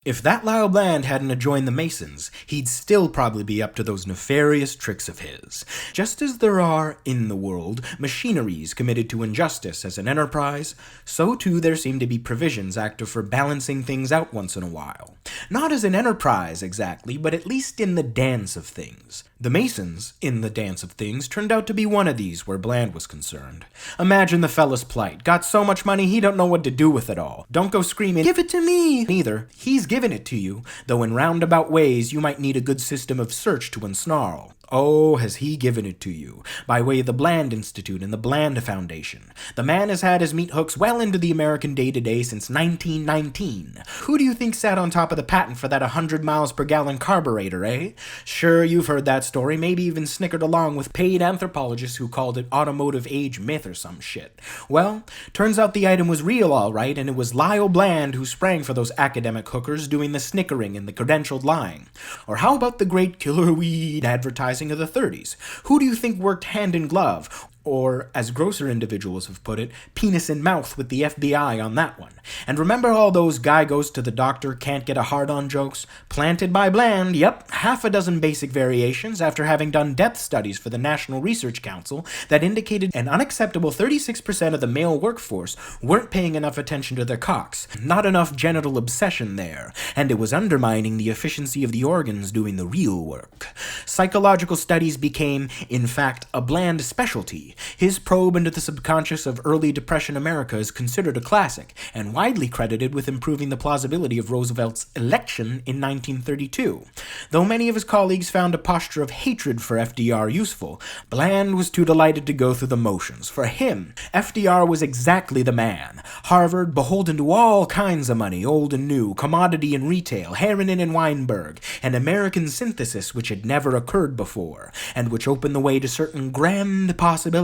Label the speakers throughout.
Speaker 1: If that Lyle Bland hadn't joined the Masons, he'd still probably be up to those nefarious tricks of his. Just as there are, in the world, machineries committed to injustice as an enterprise, so too there seem to be provisions active for balancing things out once in a while. Not as an enterprise, exactly, but at least in the dance of things. The Masons, in the dance of things, turned out to be one of these where Bland was concerned. Imagine the fella's plight. Got so much money he don't know what to do with it all. Don't go screaming, "Give it to me!" Neither. He's given it to you, though in roundabout ways you might need a good system of search to ensnarl. Oh, has he given it to you, by way of the Bland Institute and the Bland Foundation. The man has had his meat hooks well into the American day-to-day since 1919. Who do you think sat on top of the patent for that 100 miles per gallon carburetor, eh? Sure, you've heard that story, maybe even snickered along with paid anthropologists who called it automotive age myth or some shit. Well, turns out the item was real all right, and it was Lyle Bland who sprang for those academic hookers doing the snickering and the credentialed lying. Or how about the great killer weed advertising of the 30s? Who do you think worked hand in glove? Or, as grosser individuals have put it, penis in mouth with the FBI on that one. And remember all those guy goes to the doctor can't get a hard-on jokes? Planted by Bland, yep, half a dozen basic variations after having done depth studies for the National Research Council that indicated an unacceptable 36% of the male workforce weren't paying enough attention to their cocks. Not enough genital obsession there, and it was undermining the efficiency of the organs doing the real work. Psychological studies became, in fact, a Bland specialty. His probe into the subconscious of early Depression America is considered a classic, and widely credited with improving the plausibility of Roosevelt's election in 1932. Though many of his colleagues found a posture of hatred for FDR useful, Bland was too delighted to go through the motions. For him, FDR was exactly the man. Harvard, beholden to all kinds of money, old and new, commodity and retail, Harriman and Weinberg, an American synthesis which had never occurred before, and which opened the way to certain grand possibilities,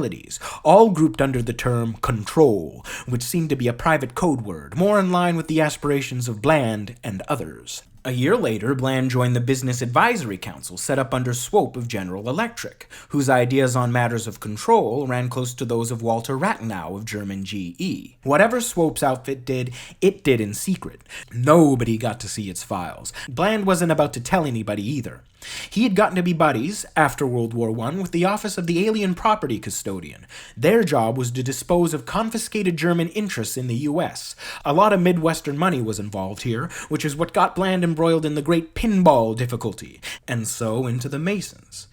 Speaker 1: all grouped under the term control, which seemed to be a private code word, more in line with the aspirations of Bland and others. A year later, Bland joined the Business Advisory Council set up under Swope of General Electric, whose ideas on matters of control ran close to those of Walter Rathenau of German GE. Whatever Swope's outfit did, it did in secret. Nobody got to see its files. Bland wasn't about to tell anybody either. He had gotten to be buddies, after World War I, with the Office of the Alien Property Custodian. Their job was to dispose of confiscated German interests in the U.S. A lot of Midwestern money was involved here, which is what got Bland embroiled in the great pinball difficulty, and so into the Masons.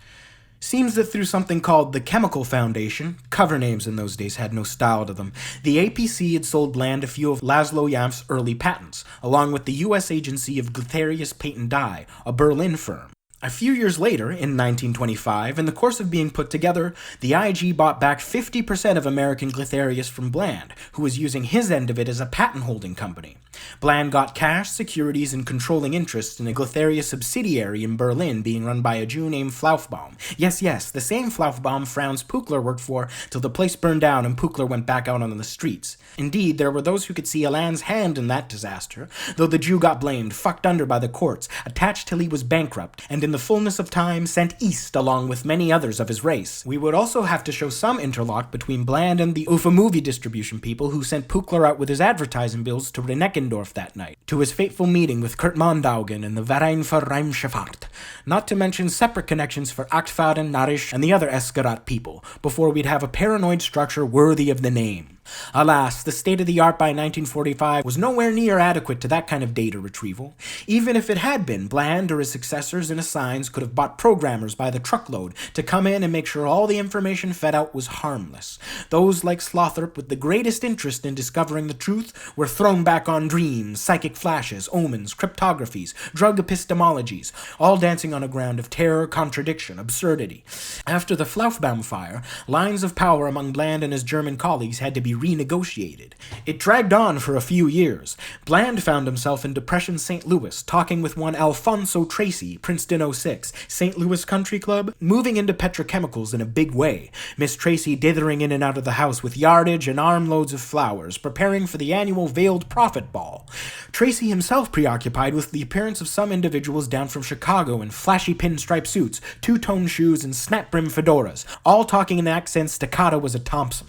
Speaker 1: Seems that through something called the Chemical Foundation, cover names in those days had no style to them, the APC had sold Bland a few of Laszlo Yamf's early patents, along with the U.S. agency of Glitherius Patent Dye, a Berlin firm. A few years later, in 1925, in the course of being put together, the IG bought back 50% of American Glitherius from Bland, who was using his end of it as a patent-holding company. Bland got cash, securities, and controlling interests in a Glitherius subsidiary in Berlin being run by a Jew named Flaufbaum. Yes, the same Flaufbaum Franz Pukler worked for till the place burned down and Pukler went back out on the streets. Indeed, there were those who could see Alain's hand in that disaster, though the Jew got blamed, fucked under by the courts, attached till he was bankrupt, and in the fullness of time sent east along with many others of his race. We would also have to show some interlock between Bland and the UFA movie distribution people who sent Pukler out with his advertising bills to Reneckendorf that night, to his fateful meeting with Kurt Mondaugen and the Verein für Reimschifffahrt, not to mention separate connections for Achtfaden, Narisch, and the other Escarat people, before we'd have a paranoid structure worthy of the name. Alas, the state-of-the-art by 1945 was nowhere near adequate to that kind of data retrieval. Even if it had been, Bland or his successors and assigns could have bought programmers by the truckload to come in and make sure all the information fed out was harmless. Those like Slothrop with the greatest interest in discovering the truth were thrown back on dreams, psychic flashes, omens, cryptographies, drug epistemologies, all dancing on a ground of terror, contradiction, absurdity. After the Flaufbaum fire, lines of power among Bland and his German colleagues had to be renegotiated. It dragged on for a few years. Bland found himself in Depression St. Louis, talking with one Alfonso Tracy, Princeton 06, St. Louis Country Club, moving into petrochemicals in a big way, Miss Tracy dithering in and out of the house with yardage and armloads of flowers, preparing for the annual Veiled Prophet Ball. Tracy himself preoccupied with the appearance of some individuals down from Chicago in flashy pinstripe suits, two-tone shoes, and snap-brim fedoras, all talking in accents staccato as a Thompson.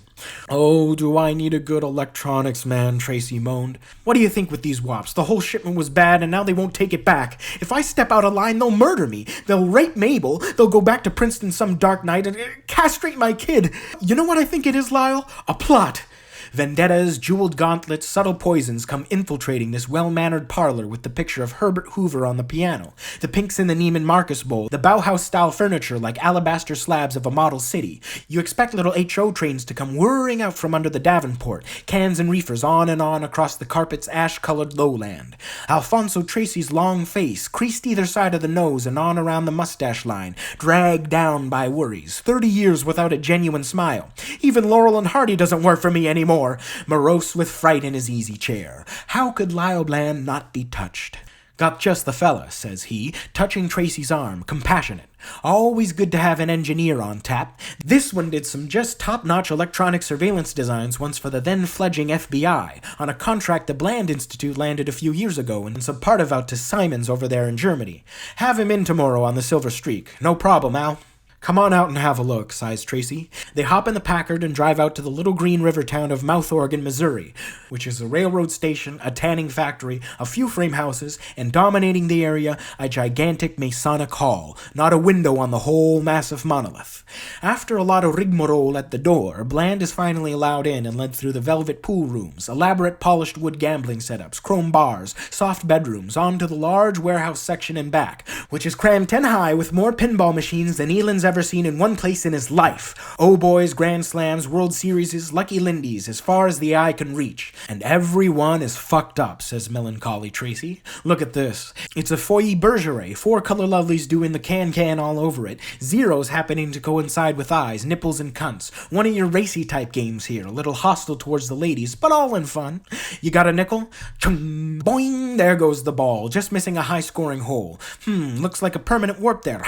Speaker 1: Oh, do I need a good electronics man, Tracy moaned. What do you think with these wops? The whole shipment was bad and now they won't take it back. If I step out of line, they'll murder me. They'll rape Mabel. They'll go back to Princeton some dark night and castrate my kid. You know what I think it is, Lyle? A plot. Vendettas, jeweled gauntlets, subtle poisons come infiltrating this well-mannered parlor with the picture of Herbert Hoover on the piano, the pinks in the Neiman Marcus bowl, the Bauhaus-style furniture like alabaster slabs of a model city. You expect little HO trains to come whirring out from under the Davenport, cans and reefers on and on across the carpet's ash-colored lowland. Alfonso Tracy's long face, creased either side of the nose and on around the mustache line, dragged down by worries, 30 years without a genuine smile. Even Laurel and Hardy doesn't work for me anymore. Morose with fright in his easy chair. How could Lyle Bland not be touched? Got just the fella, says he, touching Tracy's arm, compassionate. Always good to have an engineer on tap. This one did some just top-notch electronic surveillance designs once for the then-fledgling FBI, on a contract the Bland Institute landed a few years ago and some part of out to Simons over there in Germany. Have him in tomorrow on the Silver Streak. No problem, Al. Come on out and have a look, sighs Tracy. They hop in the Packard and drive out to the little green river town of Mouth Organ, Missouri, which is a railroad station, a tanning factory, a few frame houses, and dominating the area, a gigantic Masonic hall, not a window on the whole massive monolith. After a lot of rigmarole at the door, Bland is finally allowed in and led through the velvet pool rooms, elaborate polished wood gambling setups, chrome bars, soft bedrooms, onto the large warehouse section and back, which is crammed 10 high with more pinball machines than Eland's ever seen in one place in his life. Oh boys, Grand Slams, World Series, Lucky Lindies, as far as the eye can reach. And everyone is fucked up, says melancholy Tracy. Look at this. It's a Foyer Bergeret, 4 color lovelies doing the can all over it. Zeros happening to coincide with eyes, nipples, and cunts. One of your racy type games here, a little hostile towards the ladies, but all in fun. You got a nickel? Chung, boing, there goes the ball, just missing a high-scoring hole. Looks like a permanent warp there.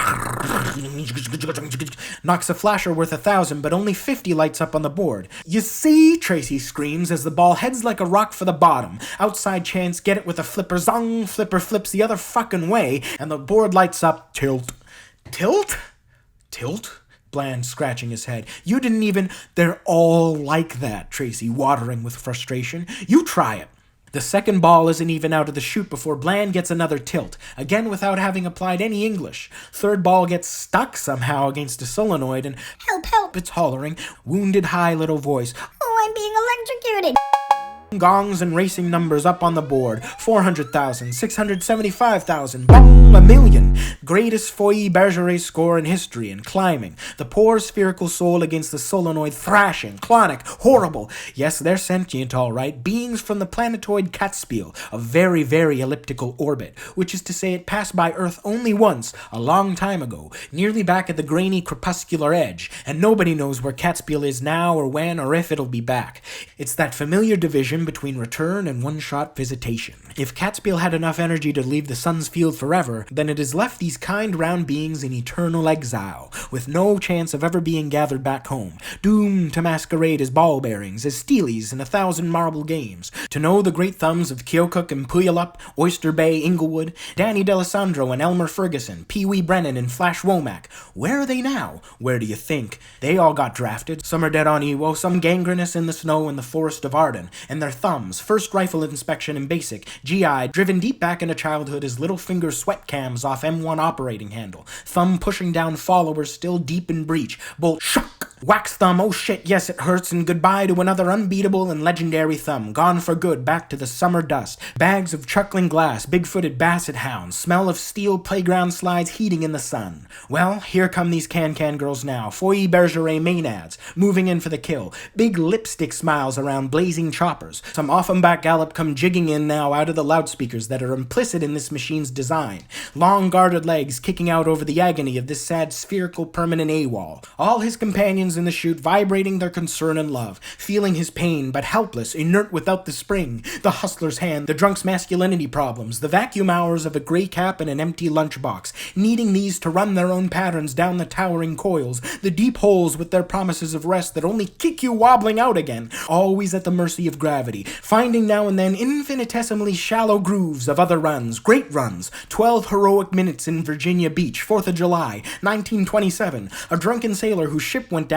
Speaker 1: Knocks a flasher worth 1,000, but only 50 lights up on the board. You see, Tracy screams as the ball heads like a rock for the bottom. Outside chance, get it with a flipper, zong, flipper flips the other fucking way, and the board lights up. Tilt. Tilt? Tilt? Bland scratching his head. You didn't even... They're all like that, Tracy, watering with frustration. You try it. The second ball isn't even out of the chute before Bland gets another tilt, again without having applied any English. Third ball gets stuck somehow against a solenoid and, "Help, help," it's hollering, wounded high little voice. "Oh, I'm being electrocuted." Gongs and racing numbers up on the board. 400,000, 675,000, boom, 1,000,000. Greatest Foyer Bergeret score in history and climbing. The poor spherical soul against the solenoid thrashing, clonic, horrible. Yes, they're sentient, all right. Beings from the planetoid Catspiel, a very, very elliptical orbit, which is to say it passed by Earth only once, a long time ago, nearly back at the grainy crepuscular edge, and nobody knows where Catspiel is now or when or if it'll be back. It's that familiar division between return and one-shot visitation. If Catspiel had enough energy to leave the sun's field forever, then it has left these kind round beings in eternal exile, with no chance of ever being gathered back home, doomed to masquerade as ball bearings, as steelies in 1,000 marble games, to know the great thumbs of Keokuk and Puyallup, Oyster Bay, Inglewood, Danny D'Alessandro and Elmer Ferguson, Pee Wee Brennan and Flash Womack. Where are they now? Where do you think? They all got drafted. Some are dead on Iwo, some gangrenous in the snow in the forest of Arden, and their thumbs, first rifle inspection in basic, GI, driven deep back into childhood as little finger sweat cams off M1 operating handle, thumb pushing down followers still deep in breach, bolt shock, wax thumb, oh shit, yes it hurts, and goodbye to another unbeatable and legendary thumb, gone for good, back to the summer dust, bags of chuckling glass, big-footed basset hounds, smell of steel playground slides heating in the sun. Well, here come these can girls now, Foyer Bergeret maenads, moving in for the kill, big lipstick smiles around blazing choppers. Some Offenbach gallop come jigging in now out of the loudspeakers that are implicit in this machine's design. Long guarded legs kicking out over the agony of this sad spherical permanent AWOL. All his companions in the chute vibrating their concern and love, feeling his pain but helpless, inert without the spring, the hustler's hand, the drunk's masculinity problems, the vacuum hours of a gray cap and an empty lunchbox, needing these to run their own patterns down the towering coils, the deep holes with their promises of rest that only kick you wobbling out again, always at the mercy of gravity, finding now and then infinitesimally shallow grooves of other runs, great runs, 12 heroic minutes in Virginia Beach, 4th of July, 1927, a drunken sailor whose ship went down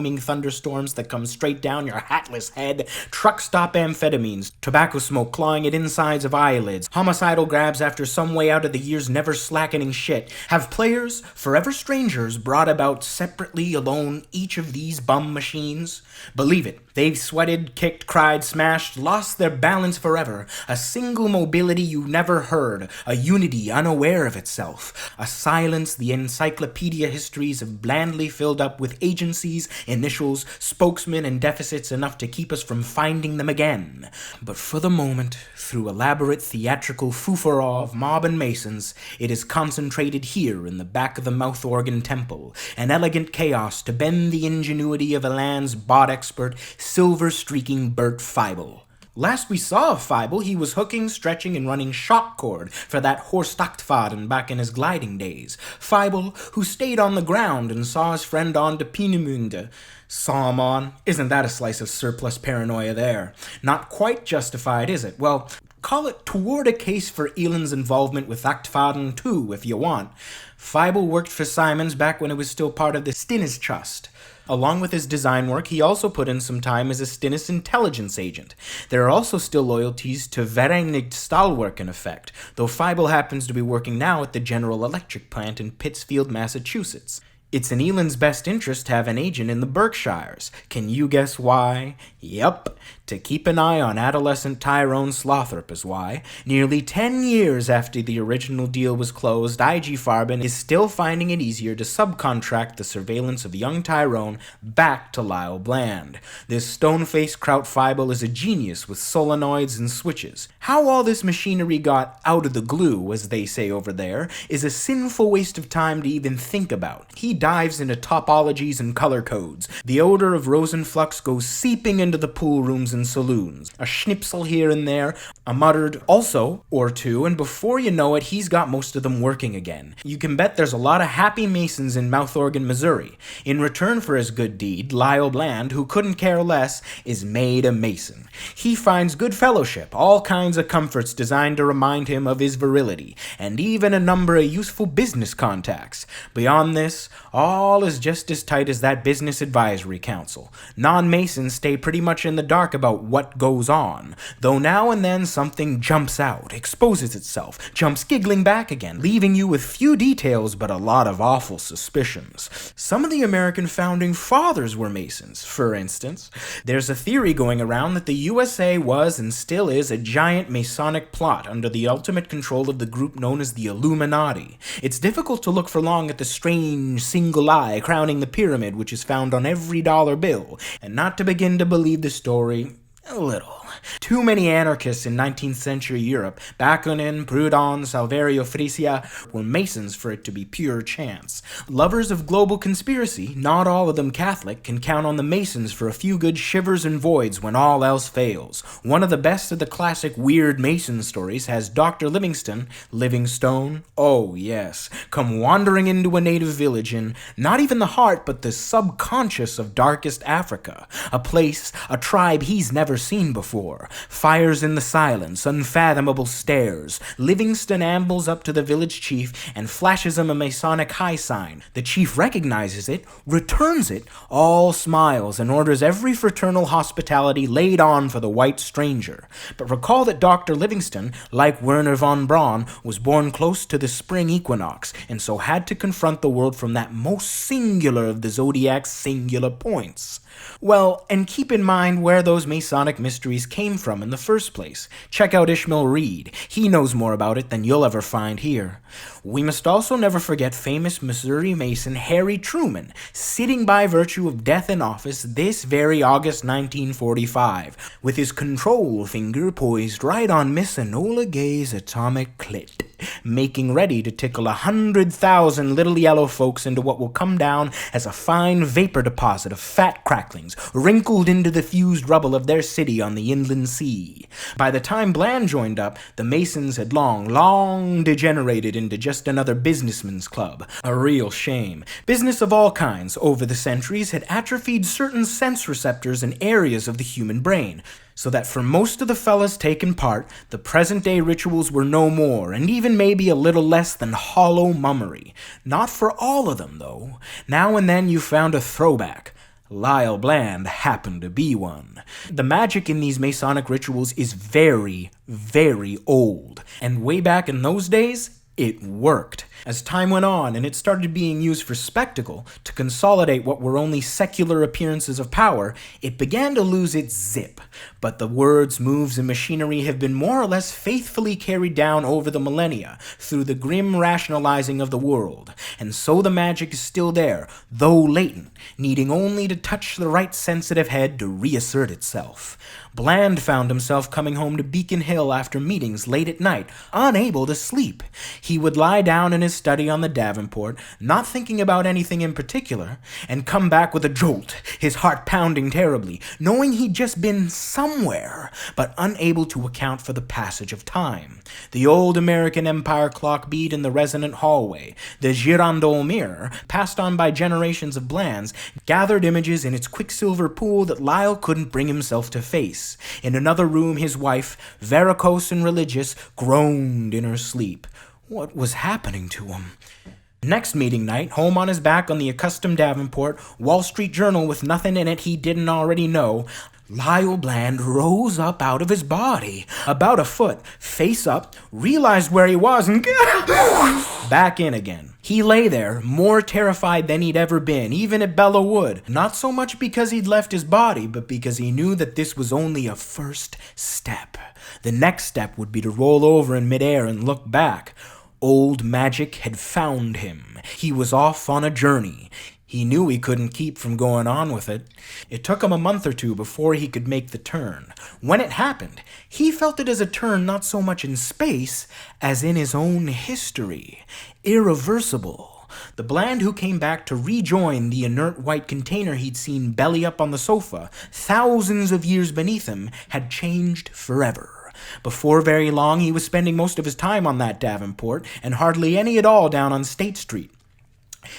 Speaker 1: Wyoming thunderstorms that come straight down your hatless head, truck stop amphetamines, tobacco smoke clawing at insides of eyelids, homicidal grabs after some way out of the year's never-slackening shit. Have players, forever strangers, brought about separately, alone, each of these bum machines? Believe it, they've sweated, kicked, cried, smashed, lost their balance forever. A single mobility you never heard, a unity unaware of itself, a silence the encyclopedia histories have blandly filled up with agencies, initials, spokesmen, and deficits enough to keep us from finding them again. But for the moment, through elaborate theatrical foo-for-all of mob and masons, it is concentrated here in the back of the mouth organ temple, an elegant chaos to bend the ingenuity of a land's bot expert, silver-streaking Bert Feibel. Last we saw of Feibel, he was hooking, stretching, and running shock cord for that Horstachtfaden back in his gliding days. Feibel, who stayed on the ground and saw his friend on to Peenemünde. Saw him on? Isn't that a slice of surplus paranoia there? Not quite justified, is it? Well, call it toward a case for Eland's involvement with Achtfaden too, if you want. Feibel worked for Simons back when it was still part of the Stinnes Trust. Along with his design work, he also put in some time as a Stinnes intelligence agent. There are also still loyalties to Vereinigt Stahlwerk in effect, though Feibel happens to be working now at the General Electric plant in Pittsfield, Massachusetts. It's in Eland's best interest to have an agent in the Berkshires. Can you guess why? Yep, to keep an eye on adolescent Tyrone Slothrop is why. Nearly 10 years after the original deal was closed, IG Farben is still finding it easier to subcontract the surveillance of young Tyrone back to Lyle Bland. This stone-faced Kraut Feibel is a genius with solenoids and switches. How all this machinery got out of the glue, as they say over there, is a sinful waste of time to even think about. He dives into topologies and color codes. The odor of Rosenflux goes seeping into the pool rooms and saloons. A schnipsel here and there, a muttered also or two, and before you know it, he's got most of them working again. You can bet there's a lot of happy Masons in Mouth Organ, Missouri. In return for his good deed, Lyle Bland, who couldn't care less, is made a Mason. He finds good fellowship, all kinds of comforts designed to remind him of his virility, and even a number of useful business contacts. Beyond this, all is just as tight as that business advisory council. Non-Masons stay pretty much in the dark about what goes on, though now and then something jumps out, exposes itself, jumps giggling back again, leaving you with few details but a lot of awful suspicions. Some of the American founding fathers were Masons, for instance. There's a theory going around that the USA was and still is a giant Masonic plot under the ultimate control of the group known as the Illuminati. It's difficult to look for long at the strange single eye crowning the pyramid which is found on every dollar bill, and not to begin to believe the story a little. Too many anarchists in 19th century Europe, Bakunin, Proudhon, Salverio Frisia, were Masons for it to be pure chance. Lovers of global conspiracy, not all of them Catholic, can count on the Masons for a few good shivers and voids when all else fails. One of the best of the classic weird Mason stories has Dr. Livingstone, oh yes, come wandering into a native village in not even the heart but the subconscious of darkest Africa, a place, a tribe he's never seen before. Fires in the silence, unfathomable stares. Livingston ambles up to the village chief and flashes him a Masonic high sign. The chief recognizes it, returns it, all smiles, and orders every fraternal hospitality laid on for the white stranger. But recall that Dr. Livingston, like Werner von Braun, was born close to the spring equinox, and so had to confront the world from that most singular of the zodiac's singular points. Well, and keep in mind where those Masonic mysteries came from in the first place. Check out Ishmael Reed. He knows more about it than you'll ever find here. We must also never forget famous Missouri Mason Harry Truman, sitting by virtue of death in office this very August 1945, with his control finger poised right on Miss Enola Gay's atomic clit, making ready to tickle 100,000 little yellow folks into what will come down as a fine vapor deposit of fat cracklings, wrinkled into the fused rubble of their city on the inland sea. By the time Bland joined up, the Masons had long degenerated into just another businessman's club. A real shame. Business of all kinds, over the centuries, had atrophied certain sense receptors and areas of the human brain, so that for most of the fellas taking part, the present-day rituals were no more, and even maybe a little less than hollow mummery. Not for all of them, though. Now and then you found a throwback, Lyle Bland happened to be one. The magic in these Masonic rituals is very, very old, and way back in those days, it worked. As time went on and it started being used for spectacle to consolidate what were only secular appearances of power, it began to lose its zip. But the words, moves, and machinery have been more or less faithfully carried down over the millennia through the grim rationalizing of the world. And so the magic is still there, though latent, needing only to touch the right sensitive head to reassert itself. Bland found himself coming home to Beacon Hill after meetings late at night, unable to sleep. He would lie down in his study on the Davenport, not thinking about anything in particular, and come back with a jolt, his heart pounding terribly, knowing he'd just been somewhere, but unable to account for the passage of time. The old American Empire clock beat in the resonant hallway. The girandole mirror, passed on by generations of Blands, gathered images in its quicksilver pool that Lyle couldn't bring himself to face. In another room, his wife, varicose and religious, groaned in her sleep. What was happening to him? Next meeting night, home on his back on the accustomed Davenport, Wall Street Journal with nothing in it he didn't already know, Lyle Bland rose up out of his body, about a foot, face up, realized where he was, and back in again. He lay there, more terrified than he'd ever been, even at Bella Wood, not so much because he'd left his body, but because he knew that this was only a first step. The next step would be to roll over in midair and look back. Old magic had found him. He was off on a journey. He knew he couldn't keep from going on with it. It took him a month or two before he could make the turn. When it happened, he felt it as a turn not so much in space as in his own history. Irreversible. The Bland who came back to rejoin the inert white container he'd seen belly up on the sofa, thousands of years beneath him, had changed forever. Before very long, he was spending most of his time on that Davenport, and hardly any at all down on State Street.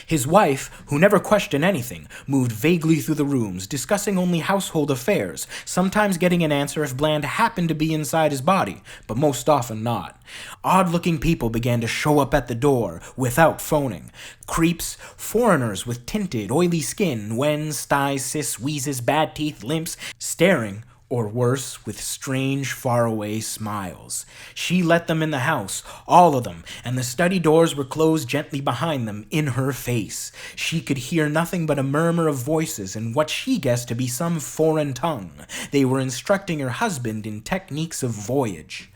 Speaker 1: His wife, who never questioned anything, moved vaguely through the rooms, discussing only household affairs, sometimes getting an answer if Bland happened to be inside his body, but most often not. Odd-looking people began to show up at the door, without phoning. Creeps, foreigners with tinted, oily skin, wens, thighs, cis, wheezes, bad teeth, limps, staring, or worse, with strange, faraway smiles. She let them in the house, all of them, and the study doors were closed gently behind them, in her face. She could hear nothing but a murmur of voices in what she guessed to be some foreign tongue. They were instructing her husband in techniques of voyage.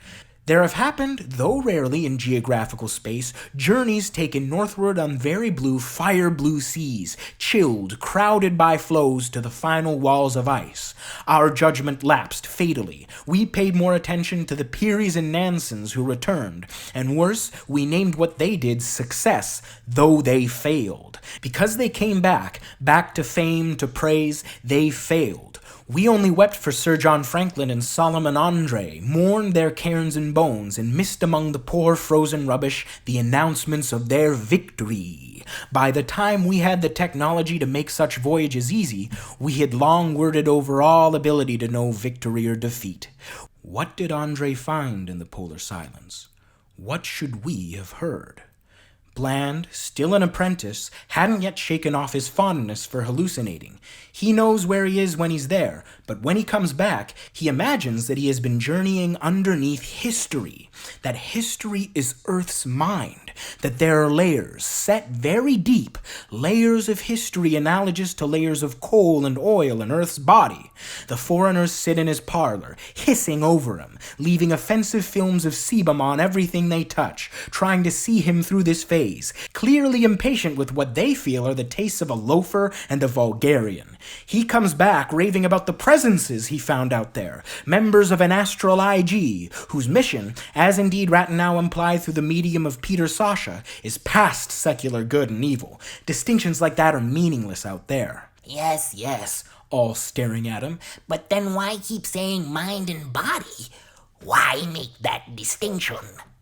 Speaker 1: There have happened, though rarely in geographical space, journeys taken northward on very blue, fire-blue seas, chilled, crowded by floes to the final walls of ice. Our judgment lapsed fatally. We paid more attention to the Pearies and Nansons who returned, and worse, we named what they did success, though they failed. Because they came back to fame, to praise, they failed. We only wept for Sir John Franklin and Solomon Andre, mourned their cairns and bones, and missed among the poor frozen rubbish the announcements of their victory. By the time we had the technology to make such voyages easy, we had long worded over all ability to know victory or defeat. What did Andre find in the polar silence? What should we have heard? Bland, still an apprentice, hadn't yet shaken off his fondness for hallucinating. He knows where he is when he's there, but when he comes back, he imagines that he has been journeying underneath history, that history is Earth's mind, that there are layers, set very deep, layers of history analogous to layers of coal and oil in Earth's body. The foreigners sit in his parlor, hissing over him, leaving offensive films of sebum on everything they touch, trying to see him through this phase, clearly impatient with what they feel are the tastes of a loafer and a vulgarian. He comes back raving about the presences he found out there, members of an astral IG, whose mission, as indeed Rathenau implied through the medium of Peter Sasha, is past secular good and evil. Distinctions like that are meaningless out there.
Speaker 2: Yes,
Speaker 1: all staring at him.
Speaker 2: but then why keep saying mind and body? Why make that distinction?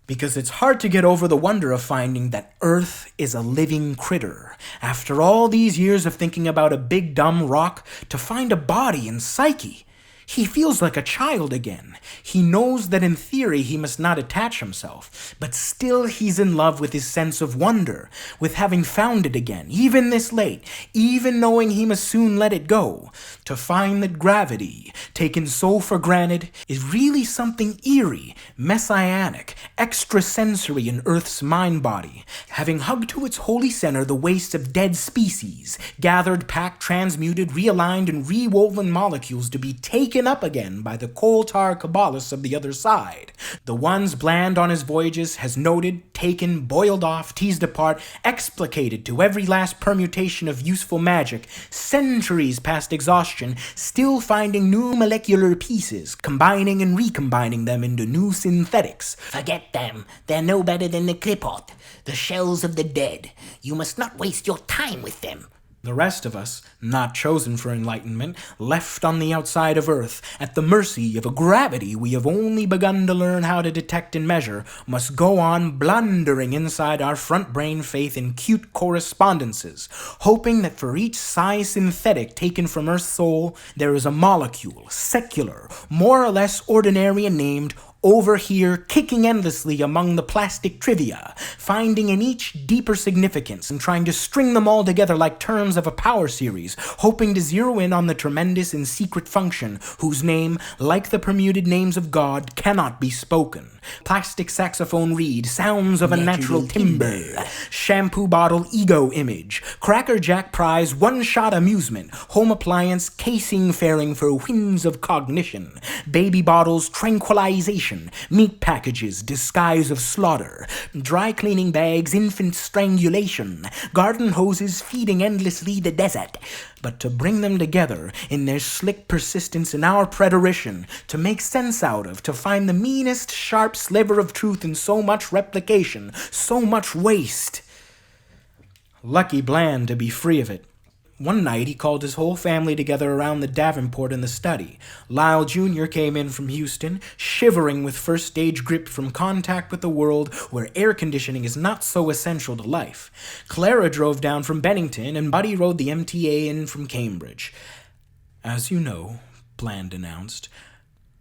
Speaker 1: Because it's hard to get over the wonder of finding that Earth is a living critter. After all these years of thinking about a big dumb rock, to find a body and psyche, He feels like a child again. He knows that in theory he must not attach himself, but still he's in love with his sense of wonder, with having found it again, even this late, even knowing he must soon let it go. To find that gravity, taken so for granted, is really something eerie, messianic, extrasensory in Earth's mind-body, having hugged to its holy center the waste of dead species, gathered, packed, transmuted, realigned, and rewoven molecules to be taken up again by the coal tar Kabbalists of the other side. The ones Bland on his voyages has noted, taken, boiled off, teased apart, explicated to every last permutation of useful magic, centuries past exhaustion, still finding new molecular pieces, combining and recombining them into new synthetics.
Speaker 2: Forget them. They're no better than the Kripot, the shells of the dead. You must not waste your time with them.
Speaker 1: The rest of us, not chosen for enlightenment, left on the outside of Earth, at the mercy of a gravity we have only begun to learn how to detect and measure, must go on blundering inside our front brain faith in cute correspondences, hoping that for each size synthetic taken from Earth's soul, there is a molecule, secular, more or less ordinary and named, over here, kicking endlessly among the plastic trivia, finding in each deeper significance and trying to string them all together like terms of a power series, hoping to zero in on the tremendous and secret function whose name, like the permuted names of God, cannot be spoken. Plastic saxophone reed, sounds of a natural timber, shampoo bottle ego image, Cracker Jack prize one-shot amusement, home appliance casing fairing for winds of cognition, baby bottles tranquilization, meat packages, disguise of slaughter, dry cleaning bags, infant strangulation, garden hoses feeding endlessly the desert. But to bring them together in their slick persistence in our preterition, to make sense out of, to find the meanest sharp sliver of truth in so much replication, so much waste. Lucky Bland to be free of it. One night he called his whole family together around the Davenport in the study. Lyle Jr. came in from Houston, shivering with first-stage grip from contact with the world where air conditioning is not so essential to life. Clara drove down from Bennington, and Buddy rode the MTA in from Cambridge. "As you know," Bland announced,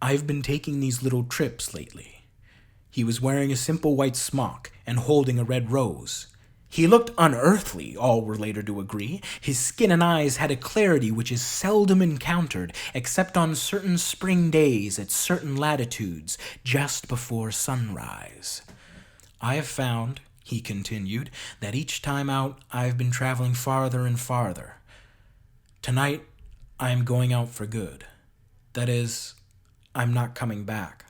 Speaker 1: "I've been taking these little trips lately." He was wearing a simple white smock and holding a red rose. He looked unearthly, all were later to agree. His skin and eyes had a clarity which is seldom encountered except on certain spring days at certain latitudes just before sunrise. "I have found," he continued, "that each time out I've been traveling farther and farther. Tonight I am going out for good. That is, I'm not coming back.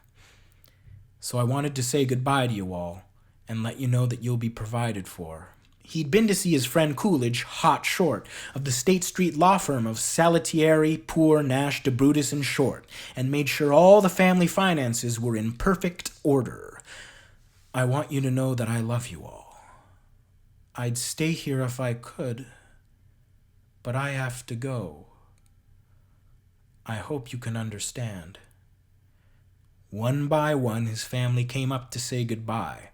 Speaker 1: So I wanted to say goodbye to you all and let you know that you'll be provided for." He'd been to see his friend Coolidge, hot short, of the State Street law firm of Salatieri, Poor, Nash, DeBrutus, and Short, and made sure all the family finances were in perfect order. "I want you to know that I love you all. I'd stay here if I could, but I have to go. I hope you can understand." One by one, his family came up to say goodbye.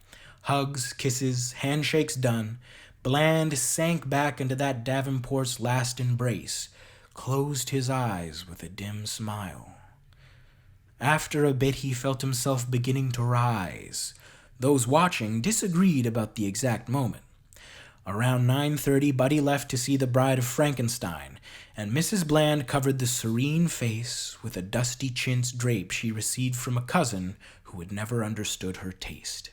Speaker 1: Hugs, kisses, handshakes done, Bland sank back into that Davenport's last embrace, closed his eyes with a dim smile. After a bit, he felt himself beginning to rise. Those watching disagreed about the exact moment. Around 9:30, Buddy left to see The Bride of Frankenstein, and Mrs. Bland covered the serene face with a dusty chintz drape she received from a cousin who had never understood her taste.